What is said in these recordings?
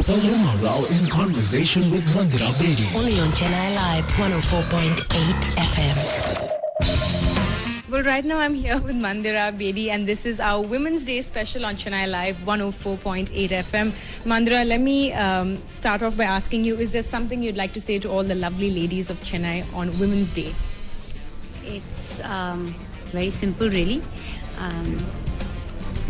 Paloma Rao in conversation with Mandira Bedi. Only on Chennai Live 104.8 FM. Well, right now I'm here with Mandira Bedi, and this is our Women's Day special on Chennai Live 104.8 FM. Mandira, let me start off by asking you, is there something you'd like to say to all the lovely ladies of Chennai on Women's Day? It's very simple, really.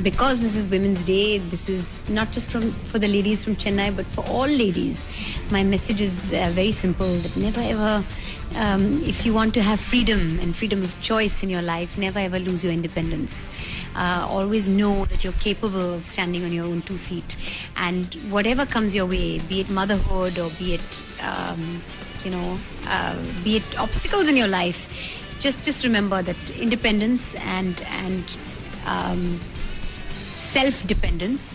Because this is Women's Day, this is not just for the ladies from Chennai, but for all ladies. My message is very simple, that never ever, if you want to have freedom and freedom of choice in your life, never ever lose your independence. Always know that you're capable of standing on your own 2 feet. And whatever comes your way, be it motherhood or be it, be it obstacles in your life, just remember that independence and self-dependence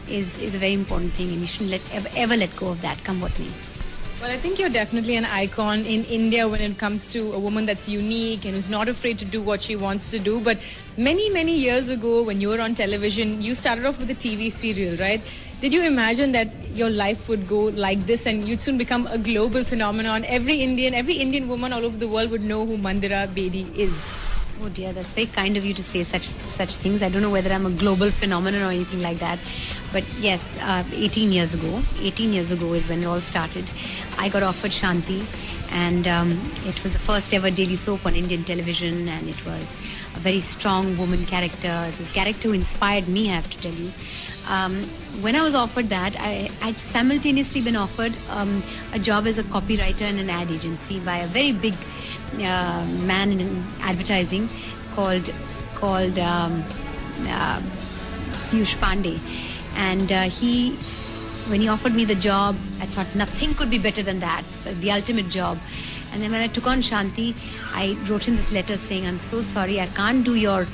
is a very important thing, and you shouldn't ever let go of that, come what may. Well, I think you're definitely an icon in India when it comes to a woman that's unique and who's not afraid to do what she wants to do. But many, many years ago, when you were on television, you started off with a TV serial, right? Did you imagine that your life would go like this and you'd soon become a global phenomenon? Every Indian woman all over the world would know who Mandira Bedi is. Oh dear, that's very kind of you to say such things. I don't know whether I'm a global phenomenon or anything like that. But yes, 18 years ago is when it all started. I got offered Shanti, and it was the first ever daily soap on Indian television, and it was a very strong woman character. It was a character who inspired me, I have to tell you. When I was offered that, I'd simultaneously been offered a job as a copywriter in an ad agency by a very big man in advertising called Piyush Pandey, and when he offered me the job, I thought nothing could be better than that, the ultimate job. And then when I took on Shanti, I wrote in this letter saying, I'm so sorry, I can't do your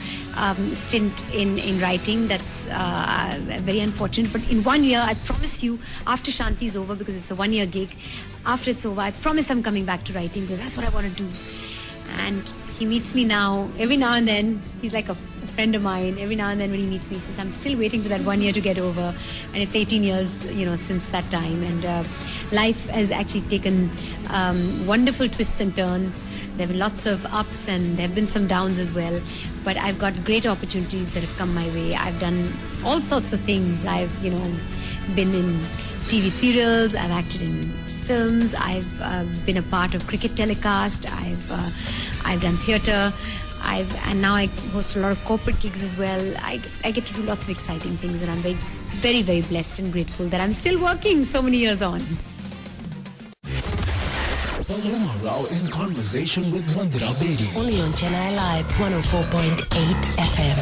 stint in writing. That's very unfortunate. But in 1 year, I promise you, after Shanti is over, because it's a 1-year gig, after it's over, I promise I'm coming back to writing, because that's what I want to do. And he meets me now, every now and then. He's like a friend of mine. Every now and then when he meets me, he says, I'm still waiting for that 1 year to get over. And it's 18 years, since that time. And life has actually taken wonderful twists and turns. There have been lots of ups and there have been some downs as well. But I've got great opportunities that have come my way. I've done all sorts of things. I've, been in TV serials. I've acted in films. I've been a part of cricket telecast. I've done theatre. And now I host a lot of corporate gigs as well. I get to do lots of exciting things, and I'm very, very, very blessed and grateful that I'm still working so many years on. Paloma Rao in conversation with Mandira Bedi. Only on Chennai Live 104.8 FM.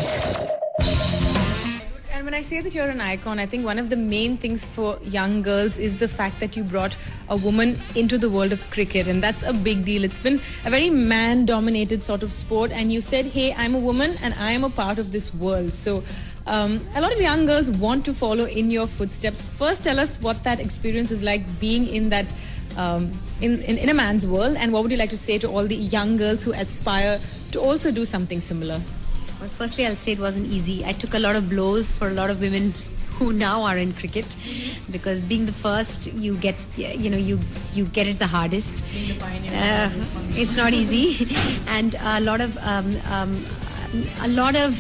And when I say that you're an icon, I think one of the main things for young girls is the fact that you brought a woman into the world of cricket, and that's a big deal. It's been a very man-dominated sort of sport, and you said, hey, I'm a woman and I am a part of this world. So a lot of young girls want to follow in your footsteps. First, tell us what that experience is like being in that in a man's world, and what would you like to say to all the young girls who aspire to also do something similar? Well, firstly, I'll say it wasn't easy. I took a lot of blows for a lot of women who now are in cricket, because being the first, you get you get it the hardest. Being the pioneer, it's not easy, and a lot of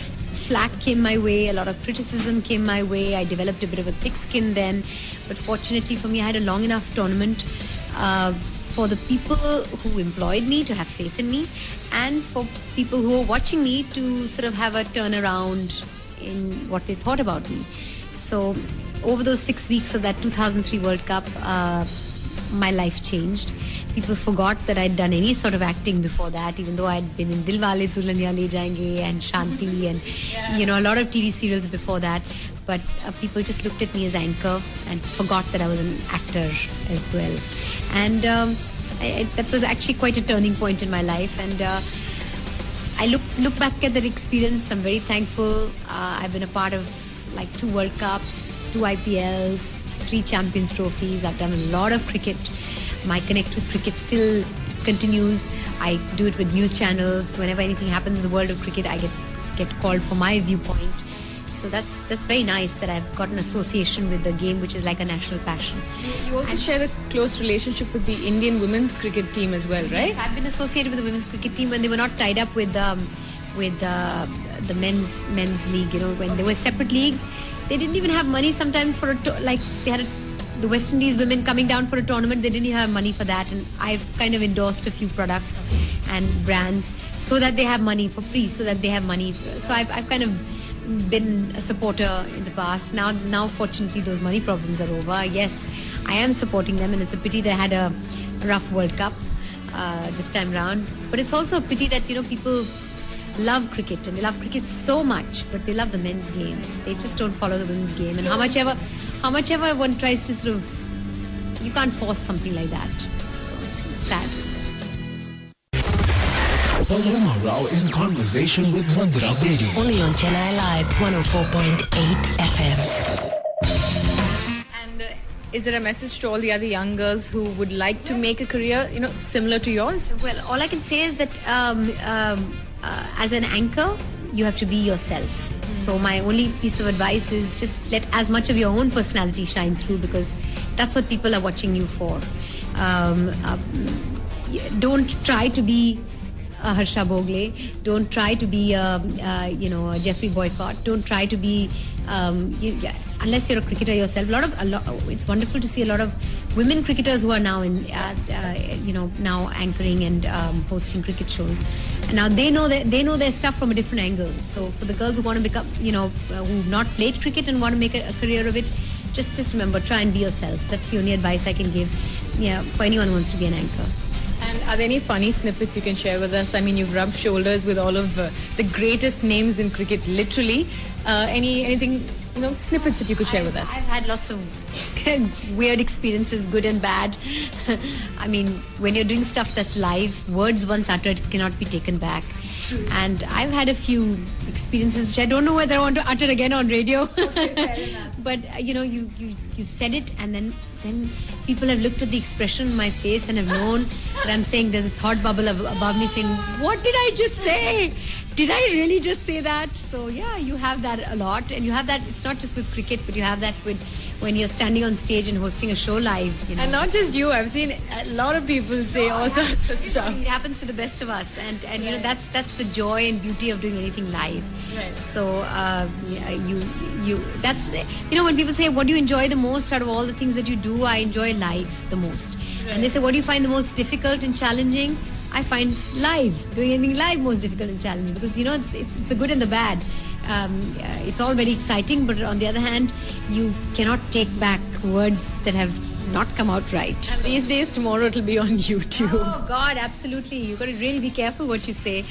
flack came my way, a lot of criticism came my way. I developed a bit of a thick skin then, but fortunately for me, I had a long enough tournament for the people who employed me to have faith in me, and for people who were watching me to sort of have a turnaround in what they thought about me. So over those 6 weeks of that 2003 World Cup, my life changed. People forgot that I'd done any sort of acting before that, even though I'd been in Dilwale Dulhaniya Le Jayenge and Shanti and a lot of TV serials before that. But people just looked at me as anchor and forgot that I was an actor as well. And that was actually quite a turning point in my life. And I look back at that experience. I'm very thankful. I've been a part of like 2 World Cups, 2 IPLs, 3 Champions Trophies. I've done a lot of cricket. My connect with cricket still continues. I do it with news channels. Whenever anything happens in the world of cricket, I get called for my viewpoint. So that's very nice that I've got an association with the game, which is like a national passion. You also share a close relationship with the Indian women's cricket team as well, right? Yes, I've been associated with the women's cricket team when they were not tied up with the men's league. You know, when they were separate leagues, they didn't even have money sometimes for they had the West Indies women coming down for a tournament. They didn't even have money for that, and I've kind of endorsed a few products and brands so that they have money for free, so that they have money. So I've kind of been a supporter in the past. Now fortunately those money problems are over. Yes, I am supporting them, and it's a pity they had a rough World Cup this time round. But it's also a pity that, you know, people love cricket, and they love cricket so much, but they love the men's game. They just don't follow the women's game. And how much ever one tries to sort of, you can't force something like that. So it's sad. Paloma Rao in conversation with Mandira Bedi. Only on Chennai Live 104.8 FM. And is there a message to all the other young girls who would like to make a career, you know, similar to yours? Well, all I can say is that as an anchor, you have to be yourself. So my only piece of advice is just let as much of your own personality shine through, because that's what people are watching you for. Don't try to be Harsha Bhogle. Don't try to be a Jeffrey Boycott. Don't try to be unless you're a cricketer yourself. It's wonderful to see a lot of women cricketers who are now now anchoring and hosting cricket shows. And now they know their stuff from a different angle. So for the girls who want to become, who've not played cricket and want to make a career of it, just remember, try and be yourself. That's the only advice I can give. Yeah, for anyone who wants to be an anchor. And are there any funny snippets you can share with us? I mean, you've rubbed shoulders with all of the greatest names in cricket, literally. Anything, snippets that you could share with us? I've had lots of weird experiences, good and bad. I mean, when you're doing stuff that's live, words once uttered cannot be taken back. True. And I've had a few experiences which I don't know whether I want to utter again on radio. Okay, fair enough. But you said it, and then people have looked at the expression on my face and have known that I'm saying, there's a thought bubble above me saying, what did I just say? Did I really just say that? So yeah, you have that a lot, and you have that. It's not just with cricket, but you have that when you're standing on stage and hosting a show live. And not just you. I've seen a lot of people say all sorts of stuff. It happens to the best of us, and that's the joy and beauty of doing anything live. Right. So that's when people say, what do you enjoy the most out of all the things that you do? I enjoy live the most. Right. And they say, what do you find the most difficult and challenging? I find doing anything live most difficult and challenging, because it's the good and the bad. It's all very exciting, but on the other hand, you cannot take back words that have not come out right. And these days, tomorrow it'll be on YouTube. Oh God, absolutely. You've got to really be careful what you say,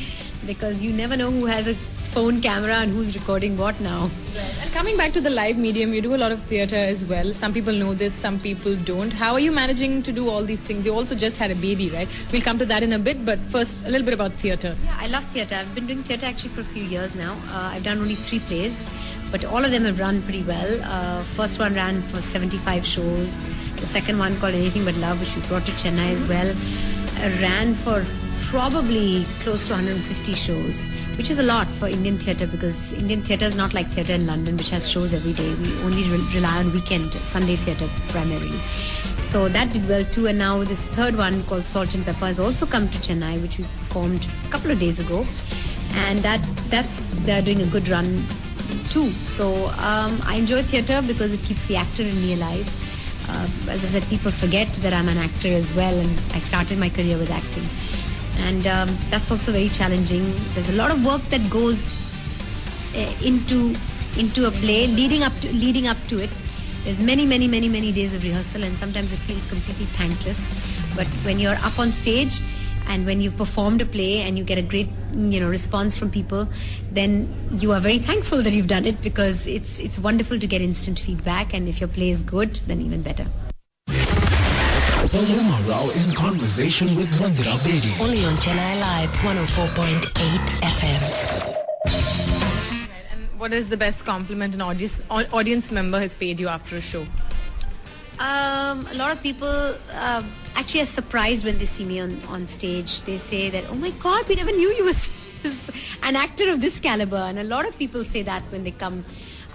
because you never know who has a phone camera and who's recording what now. Right. And coming back to the live medium, you do a lot of theatre as well. Some people know this, some people don't. How are you managing to do all these things? You also just had a baby, right? We'll come to that in a bit, but first, a little bit about theatre. Yeah, I love theatre. I've been doing theatre actually for a few years now. I've done only 3 plays, but all of them have run pretty well. First one ran for 75 shows. The second one, called Anything But Love, which we brought to Chennai as well, ran for probably close to 150 shows, which is a lot for Indian theatre, because Indian theatre is not like theatre in London, which has shows every day. We only rely on weekend, Sunday theatre primarily. So that did well too. And now this third one, called Salt and Pepper, has also come to Chennai, which we performed a couple of days ago, and they're doing a good run too. So I enjoy theatre because it keeps the actor in me alive. As I said, people forget that I'm an actor as well, and I started my career with acting. And that's also very challenging. There's a lot of work that goes into a play leading up to it. There's many days of rehearsal, and sometimes it feels completely thankless. But when you're up on stage and when you've performed a play and you get a great response from people, then you are very thankful that you've done it, because it's wonderful to get instant feedback, and if your play is good, then even better. Paloma Rao in conversation with Mandira Bedi. Only on Chennai Live 104.8 FM. Right. And what is the best compliment an audience member has paid you after a show? A lot of people actually are surprised when they see me on stage. They say that, oh my God, we never knew you was an actor of this caliber. And a lot of people say that when they come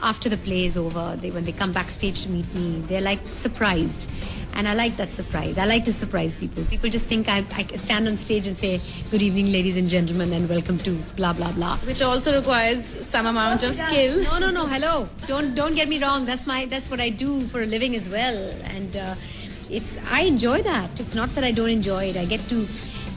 after the play is over, when they come backstage to meet me, they're like surprised. And I like that surprise. I like to surprise people. People just think I stand on stage and say, "Good evening, ladies and gentlemen, and welcome to blah, blah, blah." Which also requires some amount of skill. No. Hello. Don't get me wrong. That's what I do for a living as well. And I enjoy that. It's not that I don't enjoy it. I get to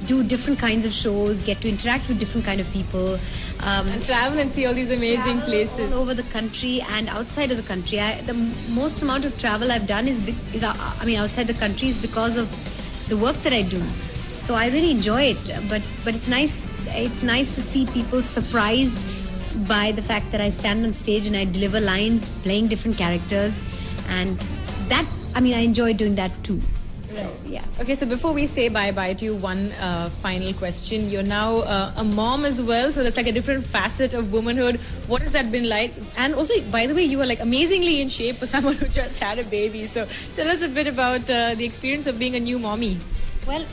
do different kinds of shows, get to interact with different kind of people. And travel and see all these amazing places. All over the country and outside of the country. The most amount of travel I've done is outside the country is because of the work that I do. So I really enjoy it. But it's nice. It's nice to see people surprised by the fact that I stand on stage and I deliver lines, playing different characters, and that I enjoy doing that too. So, yeah. Okay, so before we say bye-bye to you, one final question. You're now a mom as well, so that's like a different facet of womanhood. What has that been like? And also, by the way, you are like amazingly in shape for someone who just had a baby. So tell us a bit about the experience of being a new mommy. Well,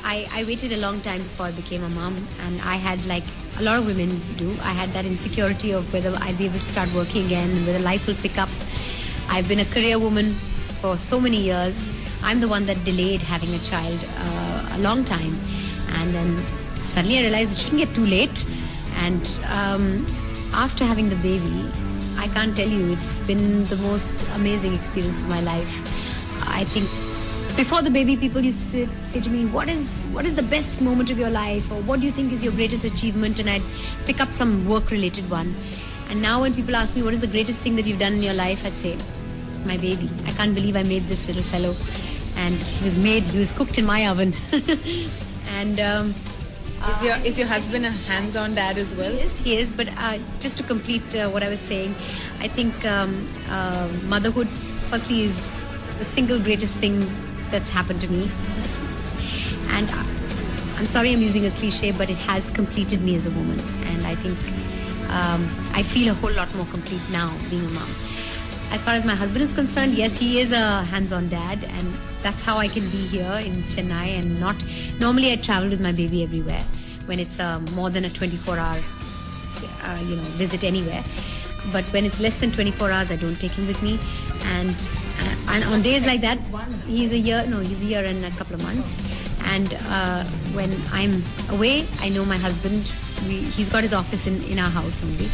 I waited a long time before I became a mom, and I had, like a lot of women do, I had that insecurity of whether I'd be able to start working again, whether life will pick up. I've been a career woman for so many years. I'm the one that delayed having a child a long time, and then suddenly I realized it shouldn't get too late. And after having the baby, I can't tell you, it's been the most amazing experience of my life. I think before the baby, people used to say to me, what is the best moment of your life, or what do you think is your greatest achievement? And I'd pick up some work-related one. And now when people ask me, what is the greatest thing that you've done in your life, I'd say, my baby. I can't believe I made this little fellow. And he was cooked in my oven. And is your husband a hands-on dad as well? Yes, he is. But just to complete what I was saying, I think motherhood, firstly, is the single greatest thing that's happened to me. And I'm sorry I'm using a cliche, but it has completed me as a woman. And I think I feel a whole lot more complete now being a mom. As far as my husband is concerned, yes, he is a hands-on dad, and that's how I can be here in Chennai and not... Normally, I travel with my baby everywhere when it's more than a 24-hour, visit anywhere. But when it's less than 24 hours, I don't take him with me. And on days like that, he's a year and a couple of months. And when I'm away, I know my husband, he's got his office in our house only.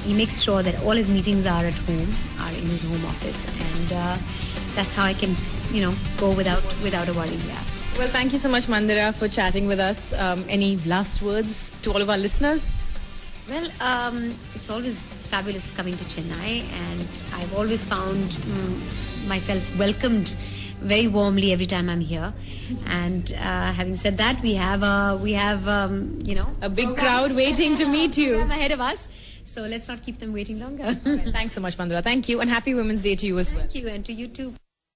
He makes sure that all his meetings are at home, are in his home office, and that's how I can, go without a worry. Yeah. Well, thank you so much, Mandira, for chatting with us. Any last words to all of our listeners? Well, it's always fabulous coming to Chennai, and I've always found myself welcomed very warmly every time I'm here. And having said that, we have a big crowd waiting to meet you ahead of us. So let's not keep them waiting longer. Thanks so much, Mandira. Thank you, and happy Women's Day to you as well. Thank you, and to you too.